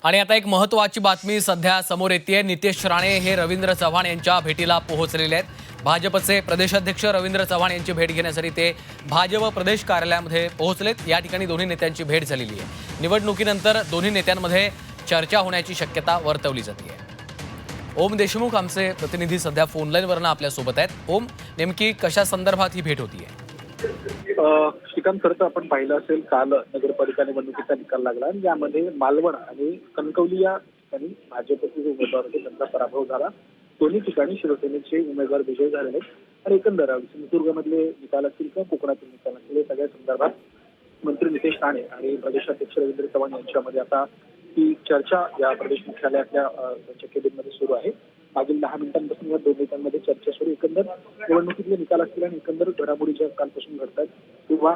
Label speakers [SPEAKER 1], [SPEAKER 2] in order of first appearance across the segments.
[SPEAKER 1] आणि आता एक महत्त्वाची बातमी सध्या समोर येते। नितेश राणे हे रवींद्र चव्हाण यांच्या भेटीला पोहोचलेले आहेत। भाजपचे प्रदेशाध्यक्ष रवींद्र चव्हाण यांची भेट घेण्यासाठी ते भाजप प्रदेश कार्यालयामध्ये पोहोचलेत। या ठिकाणी दोन्ही नेत्यांची भेट झालेली आहे। निवडणुकीनंतर दोन्ही नेत्यांमध्ये चर्चा होण्याची शक्यता वर्तवली जाते। ओम देशमुख आमचे प्रतिनिधी सध्या फोन लाईनवरून आपल्या सोबत आहेत। ओम, नेमकी कशा संदर्भात ही भेट होतीये?
[SPEAKER 2] श्रीकांत, खरं तर आपण पाहिलं असेल, काल नगरपालिका निवडणुकीचा निकाल लागला आणि यामध्ये मालवण आणि कणकवली या ठिकाणी भाजपचे जे उमेदवार होते त्यांचा पराभव झाला। दोन्ही ठिकाणी शिवसेनेचे उमेदवार विजयी झालेले आणि एकंदर सिंधुदुर्गमधले निकाल असतील किंवा कोकणातील निकाल असतील या सगळ्या संदर्भात मंत्री नितेश राणे आणि प्रदेशाध्यक्ष रवींद्र चव्हाण यांच्यामध्ये आता ही चर्चा या प्रदेश मुख्यालयातल्या त्यांच्या केबिनमध्ये सुरू आहे। मागील 10 मिनिटांपासून या दोन नेत्यांमध्ये चर्चा सुरू। एकंदर निवडणुकीतले निकाल असतील आणि एकंदर घडामोडी ज्या कालपासून घडतात किंवा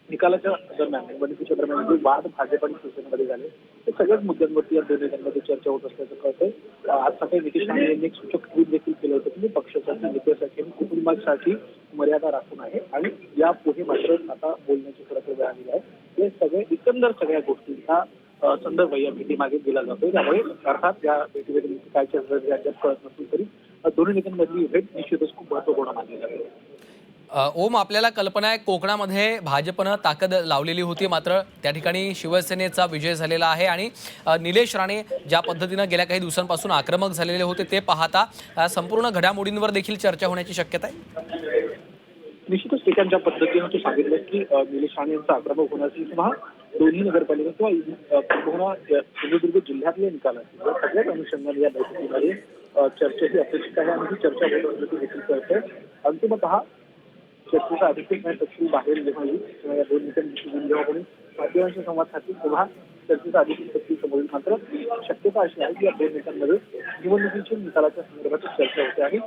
[SPEAKER 2] निकालाच्या दरम्यान निवडणुकीच्या दरम्यान जे वाद भाजप आणि शिवसेनेमध्ये झाले ते सगळ्याच मुद्द्यांवरती या दोन नेत्यांमध्ये चर्चा होत असल्याचं कळतंय। आज सकाळी नितेश राणे यांनी एक सूचक ट्विट देखील केलं होतं की पक्षासाठी, नेत्यासाठी आणि कुटुंबासाठी मर्यादा राखून आहे आणि यापुढे मात्र आता बोलण्याची खरं तर वेळ आलेली आहे। हे सगळे एकंदर सगळ्या गोष्टींचा संदर्भ या भेटीमागे दिला जातोय। त्यामुळे अर्थात या भेटीमध्ये काय चर्चा राज्यात कळत नसली तरी दोन्ही नेत्यांमधली भेट निश्चितच खूप महत्त्वपूर्ण मानली जाते।
[SPEAKER 1] ओम, आपल्याला कल्पना आहे कोकणामध्ये भाजपनं ताकद लावलेली होती, मात्र त्या ठिकाणी शिवसेनेचा विजय झालेला आहे आणि निलेश राणे ज्या पद्धतीनं गेल्या काही दिवसांपासून आक्रमक झालेले होते ते पाहता संपूर्ण घडामोडींवर देखील चर्चा होण्याची शक्यता आहे।
[SPEAKER 2] निश्चितच ज्या पद्धतीनं तू सांगितलं की निलेश राणे यांचा आक्रमक होण्याची किंवा दोन्ही नगरपालिका किंवा सिंधुदुर्ग जिल्ह्यातले निकाल असतील या सगळ्याच अनुषंगाने या बैठकीमध्ये चर्चा ही अपेक्षित आहे आणि ही चर्चा होत असल्याची देखील कळते। अंतिमतः चर्चेचा अधिकृत तपशील बाहेर जेव्हा येईल किंवा या दोन नेत्यांची जेव्हा कोणी माध्यमांशी संवाद साधतील तेव्हा चर्चेचा अधिकृत तपशील समोर येईल। मात्र शक्यता अशी आहे की या दोन नेत्यांमध्ये निवडणुकीच्या निकालाच्या संदर्भात चर्चा होते आहे।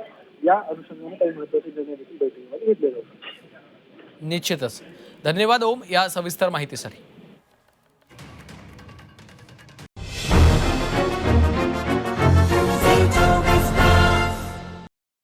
[SPEAKER 2] या अनुषंगाने काही महत्त्वाचे निर्णय देखील बैठकीमध्ये घेतले जातात।
[SPEAKER 1] निश्चितच। धन्यवाद ओम या सविस्तर माहितीसाठी।